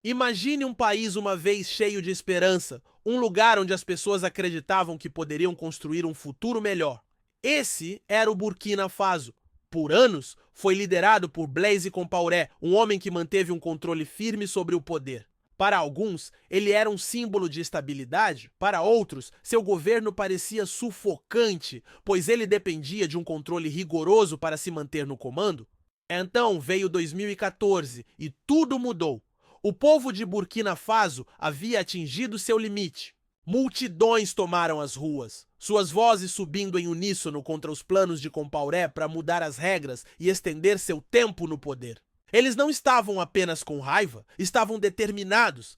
Imagine um país uma vez cheio de esperança, um lugar onde as pessoas acreditavam que poderiam construir um futuro melhor. Esse era o Burkina Faso. Por anos, foi liderado por Blaise Compaoré, um homem que manteve um controle firme sobre o poder. Para alguns, ele era um símbolo de estabilidade, para outros, seu governo parecia sufocante, pois ele dependia de um controle rigoroso para se manter no comando. Então veio 2014 e tudo mudou. O povo de Burkina Faso havia atingido seu limite. Multidões tomaram as ruas, suas vozes subindo em uníssono contra os planos de Compaoré para mudar as regras e estender seu tempo no poder. Eles não estavam apenas com raiva, estavam determinados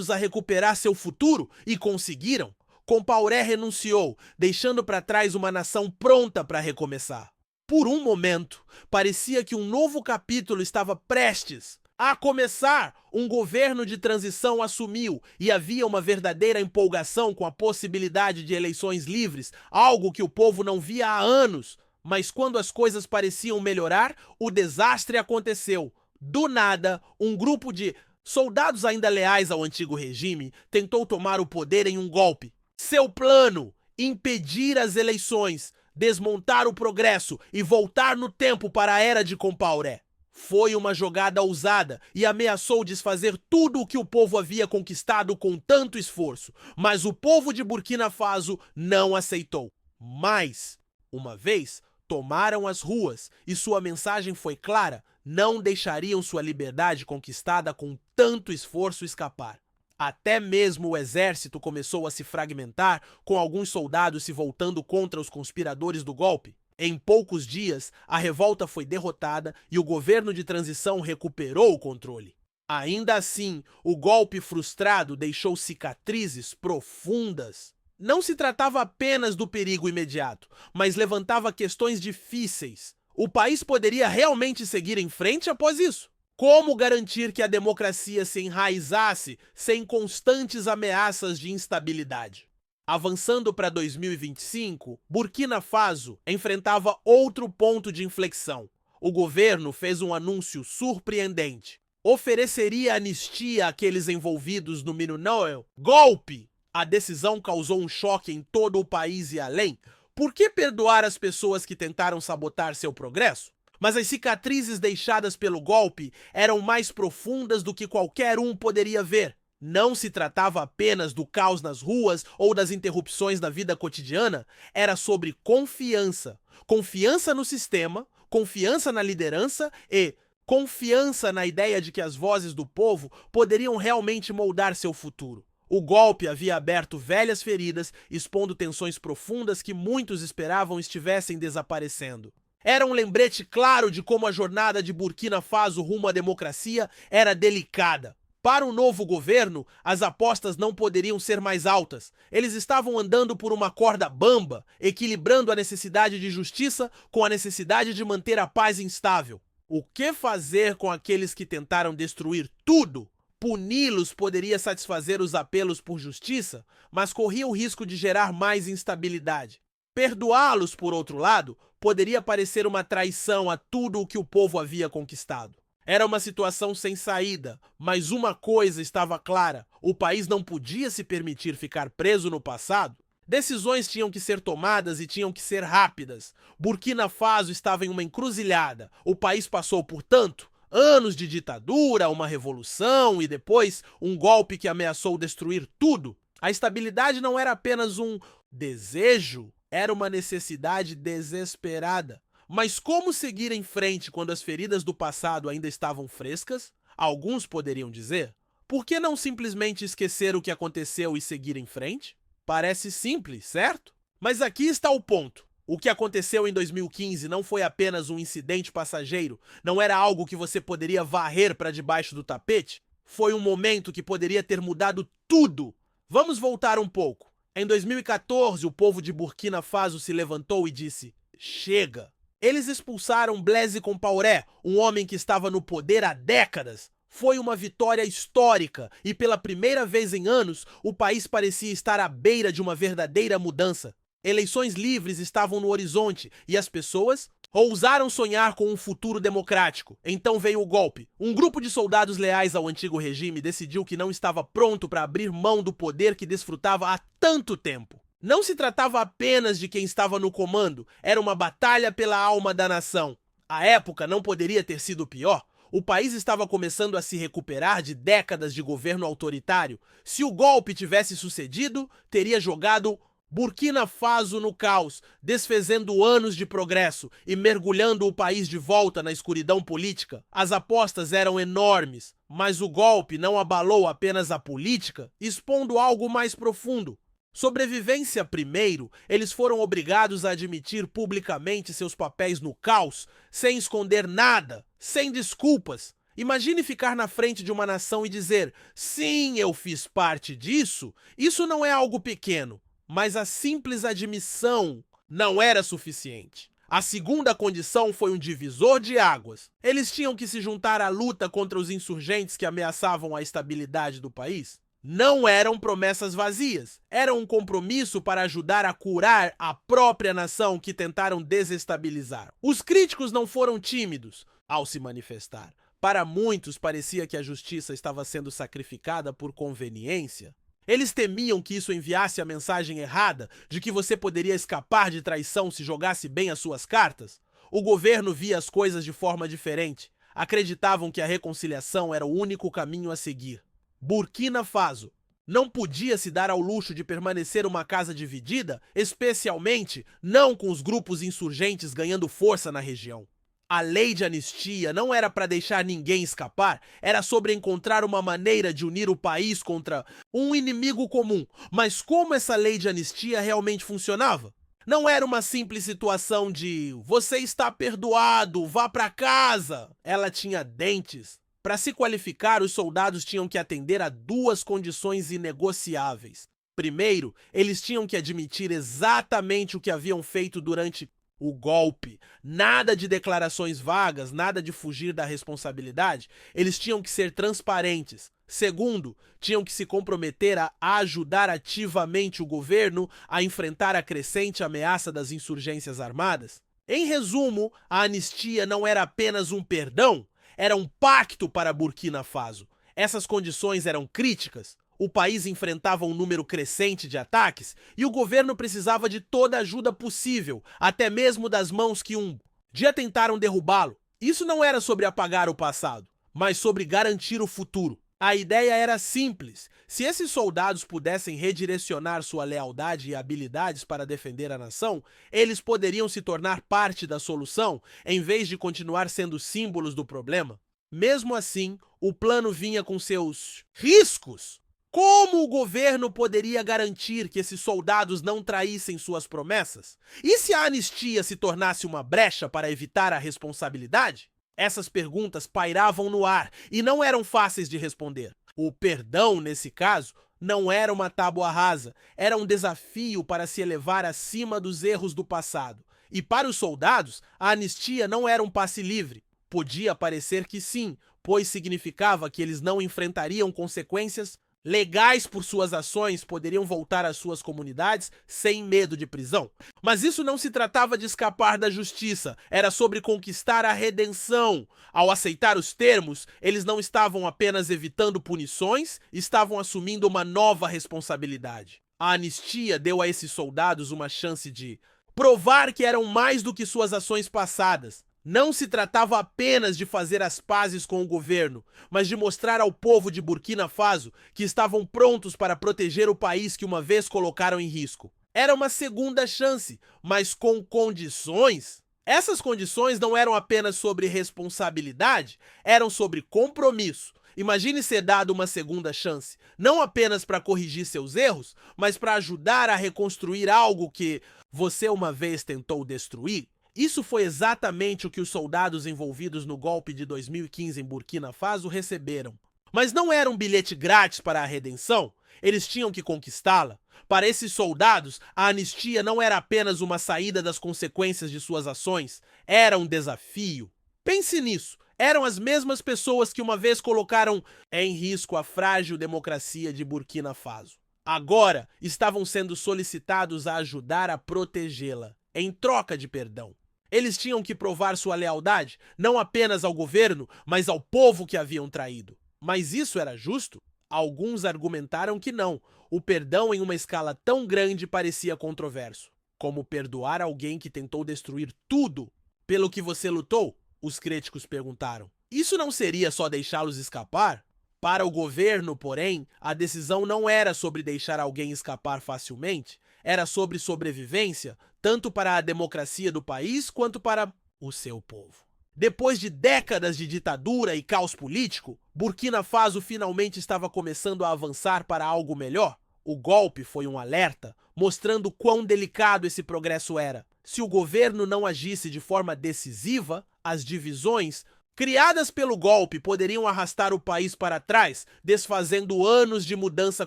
a recuperar seu futuro e conseguiram. Compaoré renunciou, deixando para trás uma nação pronta para recomeçar. Por um momento, parecia que um novo capítulo estava prestes a começar. Um governo de transição assumiu e havia uma verdadeira empolgação com a possibilidade de eleições livres, algo que o povo não via há anos. Mas quando as coisas pareciam melhorar, o desastre aconteceu. Do nada, um grupo de soldados ainda leais ao antigo regime tentou tomar o poder em um golpe. Seu plano: impedir as eleições, desmontar o progresso e voltar no tempo para a era de Compaoré. Foi uma jogada ousada e ameaçou desfazer tudo o que o povo havia conquistado com tanto esforço, mas o povo de Burkina Faso não aceitou. Mais uma vez, tomaram as ruas e sua mensagem foi clara: não deixariam sua liberdade conquistada com tanto esforço escapar. Até mesmo o exército começou a se fragmentar, com alguns soldados se voltando contra os conspiradores do golpe. Em poucos dias, a revolta foi derrotada e o governo de transição recuperou o controle. Ainda assim, o golpe frustrado deixou cicatrizes profundas. Não se tratava apenas do perigo imediato, mas levantava questões difíceis. O país poderia realmente seguir em frente após isso? Como garantir que a democracia se enraizasse sem constantes ameaças de instabilidade? Avançando para 2025, Burkina Faso enfrentava outro ponto de inflexão. O governo fez um anúncio surpreendente. Ofereceria anistia àqueles envolvidos no Minunoel. Golpe! A decisão causou um choque em todo o país e além. Por que perdoar as pessoas que tentaram sabotar seu progresso? Mas as cicatrizes deixadas pelo golpe eram mais profundas do que qualquer um poderia ver. Não se tratava apenas do caos nas ruas ou das interrupções da vida cotidiana, era sobre confiança. Confiança no sistema, confiança na liderança e confiança na ideia de que as vozes do povo poderiam realmente moldar seu futuro. O golpe havia aberto velhas feridas, expondo tensões profundas que muitos esperavam estivessem desaparecendo. Era um lembrete claro de como a jornada de Burkina Faso rumo à democracia era delicada. Para o novo governo, as apostas não poderiam ser mais altas. Eles estavam andando por uma corda bamba, equilibrando a necessidade de justiça com a necessidade de manter a paz instável. O que fazer com aqueles que tentaram destruir tudo? Puni-los poderia satisfazer os apelos por justiça, mas corria o risco de gerar mais instabilidade. Perdoá-los, por outro lado, poderia parecer uma traição a tudo o que o povo havia conquistado. Era uma situação sem saída, mas uma coisa estava clara: o país não podia se permitir ficar preso no passado. Decisões tinham que ser tomadas e tinham que ser rápidas. Burkina Faso estava em uma encruzilhada. O país passou, portanto, anos de ditadura, uma revolução e depois um golpe que ameaçou destruir tudo. A estabilidade não era apenas um desejo, era uma necessidade desesperada. Mas como seguir em frente quando as feridas do passado ainda estavam frescas? Alguns poderiam dizer: por que não simplesmente esquecer o que aconteceu e seguir em frente? Parece simples, certo? Mas aqui está o ponto. O que aconteceu em 2015 não foi apenas um incidente passageiro, não era algo que você poderia varrer para debaixo do tapete. Foi um momento que poderia ter mudado tudo. Vamos voltar um pouco. Em 2014, o povo de Burkina Faso se levantou e disse: chega! Eles expulsaram Blaise Compaoré, um homem que estava no poder há décadas. Foi uma vitória histórica e pela primeira vez em anos, o país parecia estar à beira de uma verdadeira mudança. Eleições livres estavam no horizonte e as pessoas Ousaram sonhar com um futuro democrático. Então veio o golpe. Um grupo de soldados leais ao antigo regime decidiu que não estava pronto para abrir mão do poder que desfrutava há tanto tempo. Não se tratava apenas de quem estava no comando, era uma batalha pela alma da nação. A época não poderia ter sido pior. O país estava começando a se recuperar de décadas de governo autoritário. Se o golpe tivesse sucedido, teria jogado Burkina Faso no caos, desfazendo anos de progresso e mergulhando o país de volta na escuridão política. As apostas eram enormes, mas o golpe não abalou apenas a política, expondo algo mais profundo. Sobrevivência primeiro, eles foram obrigados a admitir publicamente seus papéis no caos, sem esconder nada, sem desculpas. Imagine ficar na frente de uma nação e dizer: sim, eu fiz parte disso. Isso não é algo pequeno. Mas a simples admissão não era suficiente. A segunda condição foi um divisor de águas. Eles tinham que se juntar à luta contra os insurgentes que ameaçavam a estabilidade do país. Não eram promessas vazias, era um compromisso para ajudar a curar a própria nação que tentaram desestabilizar. Os críticos não foram tímidos ao se manifestar. Para muitos, parecia que a justiça estava sendo sacrificada por conveniência. Eles temiam que isso enviasse a mensagem errada de que você poderia escapar de traição se jogasse bem as suas cartas. O governo via as coisas de forma diferente. Acreditavam que a reconciliação era o único caminho a seguir. Burkina Faso não podia se dar ao luxo de permanecer uma casa dividida, especialmente não com os grupos insurgentes ganhando força na região. A lei de anistia não era para deixar ninguém escapar, era sobre encontrar uma maneira de unir o país contra um inimigo comum. Mas como essa lei de anistia realmente funcionava? Não era uma simples situação de você está perdoado, vá para casa. Ela tinha dentes. Para se qualificar, os soldados tinham que atender a duas condições inegociáveis. Primeiro, eles tinham que admitir exatamente o que haviam feito durante o golpe. Nada de declarações vagas, nada de fugir da responsabilidade. Eles tinham que ser transparentes. Segundo, tinham que se comprometer a ajudar ativamente o governo a enfrentar a crescente ameaça das insurgências armadas. Em resumo, a anistia não era apenas um perdão, era um pacto para Burkina Faso. Essas condições eram críticas. O país enfrentava um número crescente de ataques e o governo precisava de toda a ajuda possível, até mesmo das mãos que um dia tentaram derrubá-lo. Isso não era sobre apagar o passado, mas sobre garantir o futuro. A ideia era simples. Se esses soldados pudessem redirecionar sua lealdade e habilidades para defender a nação, eles poderiam se tornar parte da solução, em vez de continuar sendo símbolos do problema. Mesmo assim, o plano vinha com seus riscos. Como o governo poderia garantir que esses soldados não traíssem suas promessas? E se a anistia se tornasse uma brecha para evitar a responsabilidade? Essas perguntas pairavam no ar e não eram fáceis de responder. O perdão, nesse caso, não era uma tábua rasa, era um desafio para se elevar acima dos erros do passado. E para os soldados, a anistia não era um passe livre. Podia parecer que sim, pois significava que eles não enfrentariam consequências legais por suas ações, poderiam voltar às suas comunidades sem medo de prisão. Mas isso não se tratava de escapar da justiça, era sobre conquistar a redenção. Ao aceitar os termos, eles não estavam apenas evitando punições, estavam assumindo uma nova responsabilidade. A anistia deu a esses soldados uma chance de provar que eram mais do que suas ações passadas. Não se tratava apenas de fazer as pazes com o governo, mas de mostrar ao povo de Burkina Faso que estavam prontos para proteger o país que uma vez colocaram em risco. Era uma segunda chance, mas com condições. Essas condições não eram apenas sobre responsabilidade, eram sobre compromisso. Imagine ser dado uma segunda chance, não apenas para corrigir seus erros, mas para ajudar a reconstruir algo que você uma vez tentou destruir. Isso foi exatamente o que os soldados envolvidos no golpe de 2015 em Burkina Faso receberam. Mas não era um bilhete grátis para a redenção, eles tinham que conquistá-la. Para esses soldados, a anistia não era apenas uma saída das consequências de suas ações, era um desafio. Pense nisso, eram as mesmas pessoas que uma vez colocaram em risco a frágil democracia de Burkina Faso. Agora estavam sendo solicitados a ajudar a protegê-la, em troca de perdão. Eles tinham que provar sua lealdade, não apenas ao governo, mas ao povo que haviam traído. Mas isso era justo? Alguns argumentaram que não. O perdão em uma escala tão grande parecia controverso. Como perdoar alguém que tentou destruir tudo pelo que você lutou? Os críticos perguntaram. Isso não seria só deixá-los escapar? Para o governo, porém, a decisão não era sobre deixar alguém escapar facilmente, era sobre sobrevivência, tanto para a democracia do país quanto para o seu povo. Depois de décadas de ditadura e caos político, Burkina Faso finalmente estava começando a avançar para algo melhor. O golpe foi um alerta, mostrando quão delicado esse progresso era. Se o governo não agisse de forma decisiva, as divisões criadas pelo golpe poderiam arrastar o país para trás, desfazendo anos de mudança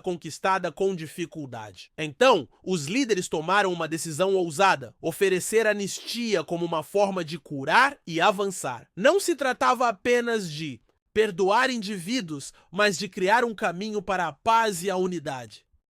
conquistada com dificuldade. Então, os líderes tomaram uma decisão ousada: oferecer anistia como uma forma de curar e avançar. Não se tratava apenas de perdoar indivíduos, mas de criar um caminho para a paz e a unidade.